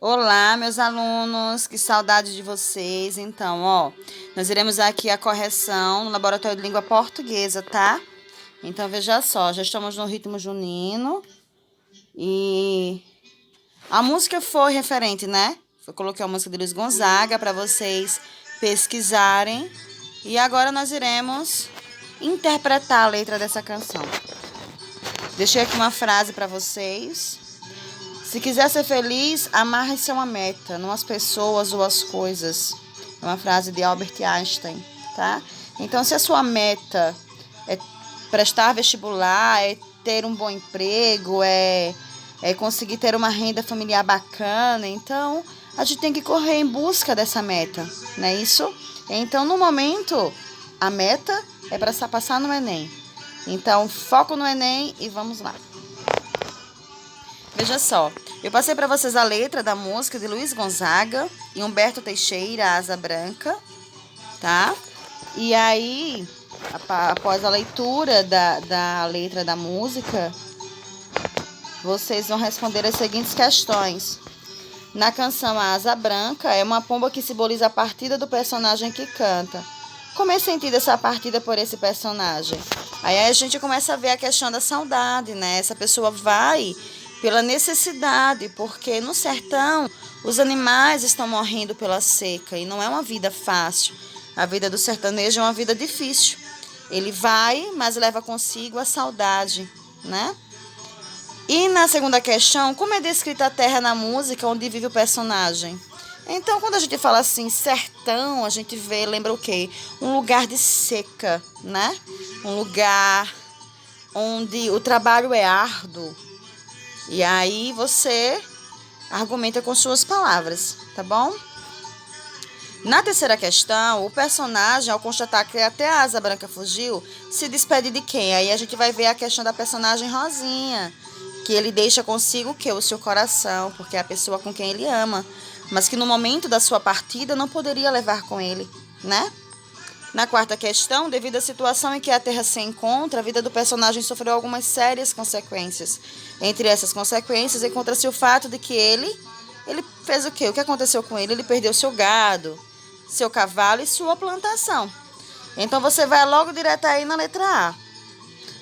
Olá, meus alunos, que saudade de vocês. Então, nós iremos aqui a correção no Laboratório de Língua Portuguesa, tá? Então, veja só, já estamos no ritmo junino e a música foi referente, né? Eu coloquei a música de Luiz Gonzaga para vocês pesquisarem e agora nós iremos interpretar a letra dessa canção. Deixei aqui uma frase para vocês. Se quiser ser feliz, amarre-se a uma meta, não às pessoas ou às coisas. É uma frase de Albert Einstein, tá? Então, se a sua meta é prestar vestibular, é ter um bom emprego, é conseguir ter uma renda familiar bacana, então a gente tem que correr em busca dessa meta, não é isso? Então, no momento, a meta é para passar no Enem. Então, foco no Enem e vamos lá. Veja só, eu passei para vocês a letra da música de Luiz Gonzaga e Humberto Teixeira, Asa Branca, tá? E aí, após a leitura da letra da música, vocês vão responder as seguintes questões. Na canção Asa Branca, é uma pomba que simboliza a partida do personagem que canta. Como é sentida essa partida por esse personagem? Aí a gente começa a ver a questão da saudade, né? Essa pessoa vai pela necessidade, porque no sertão os animais estão morrendo pela seca e não é uma vida fácil. A vida do sertanejo é uma vida difícil. Ele vai, mas leva consigo a saudade, né? E na segunda questão, como é descrita a terra na música onde vive o personagem? Então, quando a gente fala assim, sertão, a gente lembra o quê? Um lugar de seca, né? Um lugar onde o trabalho é árduo. E aí você argumenta com suas palavras, tá bom? Na terceira questão, o personagem, ao constatar que até a Asa Branca fugiu, se despede de quem? Aí a gente vai ver a questão da personagem Rosinha, que ele deixa consigo o quê? O seu coração, porque é a pessoa com quem ele ama, mas que no momento da sua partida não poderia levar com ele, né? Na quarta questão, devido à situação em que a Terra se encontra, a vida do personagem sofreu algumas sérias consequências. Entre essas consequências, encontra-se o fato de que ele fez o quê? O que aconteceu com ele? Ele perdeu seu gado, seu cavalo e sua plantação. Então, você vai logo direto aí na letra A.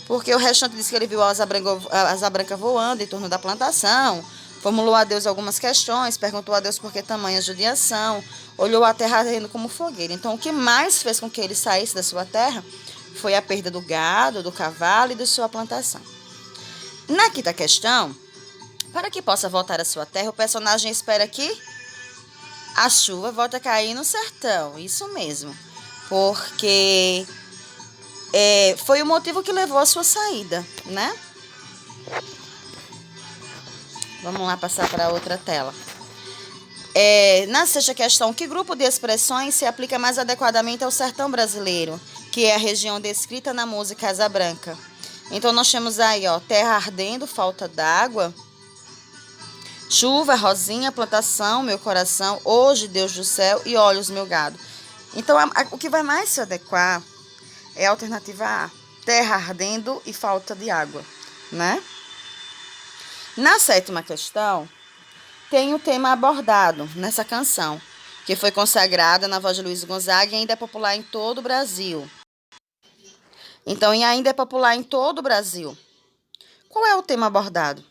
Porque o restante diz que ele viu a asa branca voando em torno da plantação, formulou a Deus algumas questões, perguntou a Deus por que tamanha judiação, olhou a terra ardendo como fogueira. Então, o que mais fez com que ele saísse da sua terra foi a perda do gado, do cavalo e da sua plantação. Na quinta questão, para que possa voltar à sua terra, o personagem espera que a chuva volte a cair no sertão. Isso mesmo, porque foi o motivo que levou à sua saída, né? Vamos lá passar para outra tela. Na sexta questão, que grupo de expressões se aplica mais adequadamente ao sertão brasileiro, que é a região descrita na música Asa Branca? Então, nós temos aí, terra ardendo, falta d'água, chuva, rosinha, plantação, meu coração, hoje, Deus do céu e olhos, meu gado. Então, o que vai mais se adequar é a alternativa A, terra ardendo e falta de água, né? Na sétima questão, tem o tema abordado nessa canção, que foi consagrada na voz de Luiz Gonzaga e ainda é popular em todo o Brasil. Então, e ainda é popular em todo o Brasil. Qual é o tema abordado?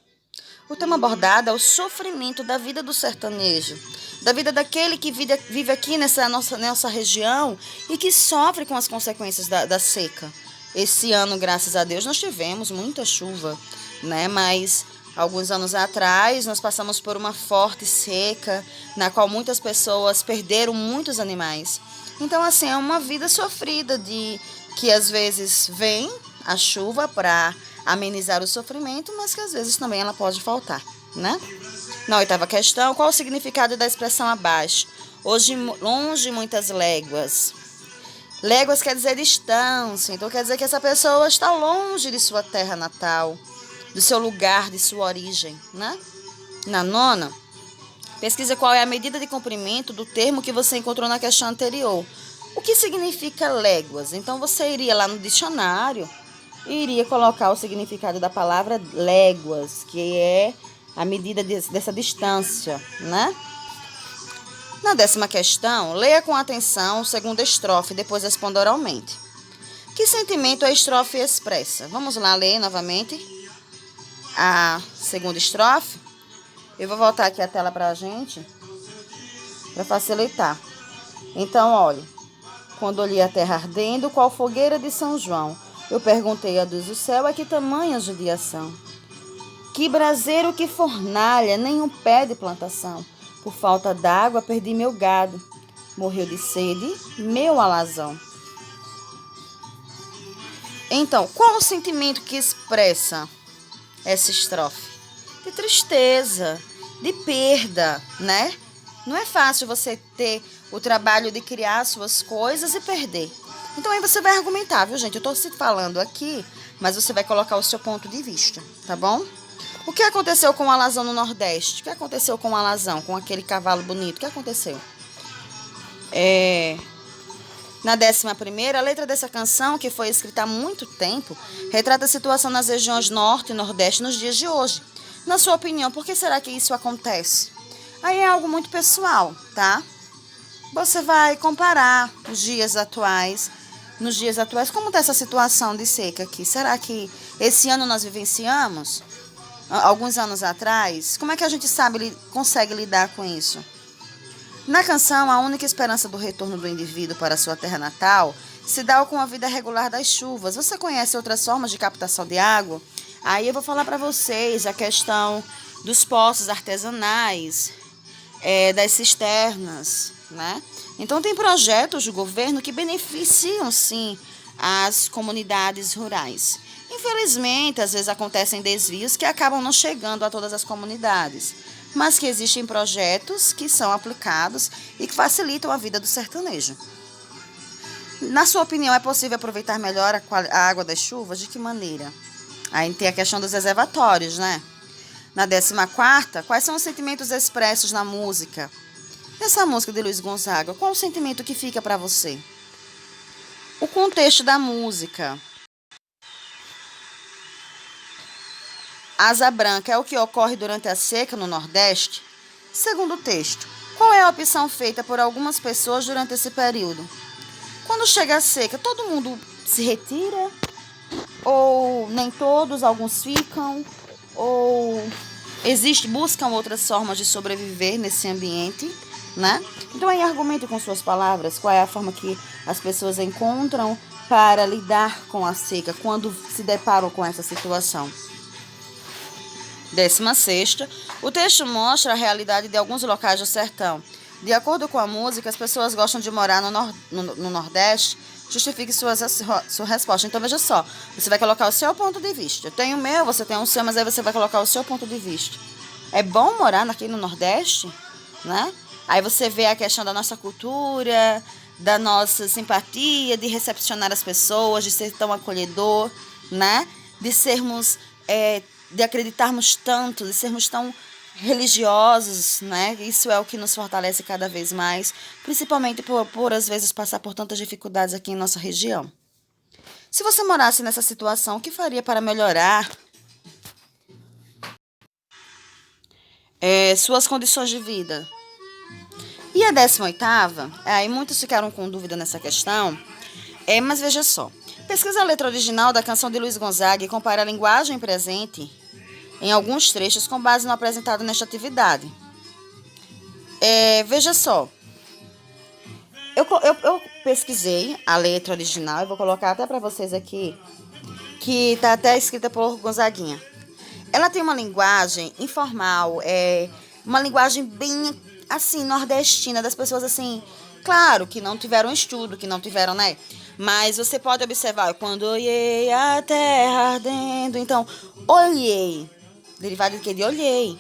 O tema abordado é o sofrimento da vida do sertanejo, da vida daquele que vive aqui nessa nossa região e que sofre com as consequências da seca. Esse ano, graças a Deus, nós tivemos muita chuva, né? Mas alguns anos atrás, nós passamos por uma forte seca, na qual muitas pessoas perderam muitos animais. Então, assim, é uma vida sofrida que às vezes vem a chuva para amenizar o sofrimento, mas que às vezes também ela pode faltar, né? Na oitava questão, qual o significado da expressão abaixo? Hoje, longe muitas léguas. Léguas quer dizer distância, então quer dizer que essa pessoa está longe de sua terra natal, do seu lugar, de sua origem, né? Na nona, pesquisa qual é a medida de comprimento do termo que você encontrou na questão anterior. O que significa léguas? Então, você iria lá no dicionário e iria colocar o significado da palavra léguas, que é a medida dessa distância, né? Na 10ª questão, leia com atenção a segunda estrofe, depois responda oralmente. Que sentimento a estrofe expressa? Vamos lá ler novamente a segunda estrofe. Eu vou voltar aqui a tela para a gente, para facilitar. Então, olha. Quando olhei a terra ardendo, qual fogueira de São João, eu perguntei a Deus do céu a que tamanha judiação. Que braseiro, que fornalha, nem um pé de plantação. Por falta d'água, perdi meu gado. Morreu de sede meu alazão. Então, qual o sentimento que expressa essa estrofe? De tristeza, de perda, né? Não é fácil você ter o trabalho de criar suas coisas e perder. Então aí você vai argumentar, viu, gente? Eu tô se falando aqui, mas você vai colocar o seu ponto de vista, tá bom? O que aconteceu com o alazão no Nordeste? O que aconteceu com o alazão, com aquele cavalo bonito? O que aconteceu? Na 11ª, a letra dessa canção, que foi escrita há muito tempo, retrata a situação nas regiões Norte e Nordeste nos dias de hoje. Na sua opinião, por que será que isso acontece? Aí é algo muito pessoal, tá? Você vai comparar os dias atuais. Nos dias atuais, como está essa situação de seca aqui? Será que esse ano nós vivenciamos? Alguns anos atrás? Como é que a gente consegue lidar com isso? Na canção, a única esperança do retorno do indivíduo para sua terra natal se dá com a vida regular das chuvas. Você conhece outras formas de captação de água? Aí eu vou falar para vocês a questão dos poços artesanais, das cisternas, né? Então tem projetos do governo que beneficiam sim as comunidades rurais. Infelizmente, às vezes acontecem desvios que acabam não chegando a todas as comunidades, mas que existem projetos que são aplicados e que facilitam a vida do sertanejo. Na sua opinião, é possível aproveitar melhor a água das chuvas? De que maneira? Aí tem a questão dos reservatórios, né? Na 14ª, quais são os sentimentos expressos na música? Essa música de Luiz Gonzaga, qual o sentimento que fica para você? O contexto da música. Asa branca é o que ocorre durante a seca no Nordeste? Segundo o texto, qual é a opção feita por algumas pessoas durante esse período? Quando chega a seca, todo mundo se retira? Ou nem todos, alguns ficam? Ou buscam outras formas de sobreviver nesse ambiente, né? Então aí argumente com suas palavras qual é a forma que as pessoas encontram para lidar com a seca quando se deparam com essa situação. 16ª, o texto mostra a realidade de alguns locais do sertão. De acordo com a música, as pessoas gostam de morar no Nordeste. Justifique sua resposta. Então, veja só, você vai colocar o seu ponto de vista. Eu tenho o meu, você tem o seu, mas aí você vai colocar o seu ponto de vista. É bom morar aqui no Nordeste, né? Aí você vê a questão da nossa cultura, da nossa simpatia, de recepcionar as pessoas, de ser tão acolhedor, né? De sermos, de acreditarmos tanto, de sermos tão religiosos, né? Isso é o que nos fortalece cada vez mais, principalmente por às vezes passar por tantas dificuldades aqui em nossa região. Se você morasse nessa situação, o que faria para melhorar suas condições de vida? E a 18ª, aí muitos ficaram com dúvida nessa questão, mas veja só, pesquisa a letra original da canção de Luiz Gonzaga e compara a linguagem presente em alguns trechos com base no apresentado nesta atividade. Veja só, eu pesquisei a letra original, eu vou colocar até para vocês aqui, que está até escrita por Gonzaguinha. Ela tem uma linguagem informal, uma linguagem bem, assim, nordestina, das pessoas, assim, claro, que não tiveram estudo, que não tiveram, né? Mas você pode observar, quando olhei a terra ardendo, então, olhei, derivado de quê? De olhei.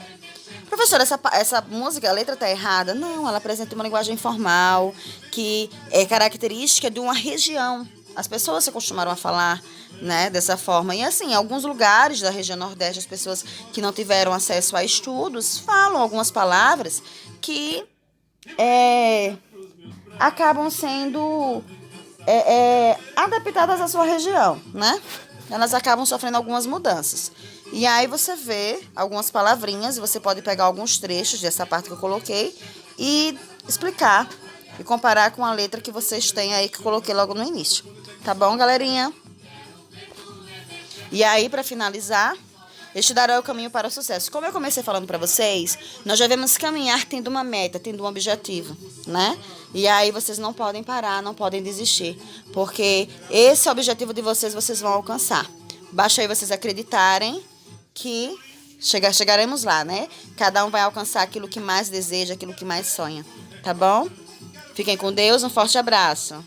Professora, essa música, a letra está errada? Não, ela apresenta uma linguagem informal, que é característica de uma região. As pessoas se acostumaram a falar, né, dessa forma. E assim, em alguns lugares da região Nordeste, as pessoas que não tiveram acesso a estudos falam algumas palavras que acabam sendo adaptadas à sua região, né? Elas acabam sofrendo algumas mudanças. E aí você vê algumas palavrinhas, você pode pegar alguns trechos dessa parte que eu coloquei e explicar e comparar com a letra que vocês têm aí que eu coloquei logo no início. Tá bom, galerinha? E aí, para finalizar, este dará o caminho para o sucesso. Como eu comecei falando para vocês, nós devemos caminhar tendo uma meta, tendo um objetivo, né? E aí vocês não podem parar, não podem desistir, porque esse objetivo de vocês vão alcançar. Basta aí vocês acreditarem que chegaremos lá, né? Cada um vai alcançar aquilo que mais deseja, aquilo que mais sonha, tá bom? Fiquem com Deus, um forte abraço.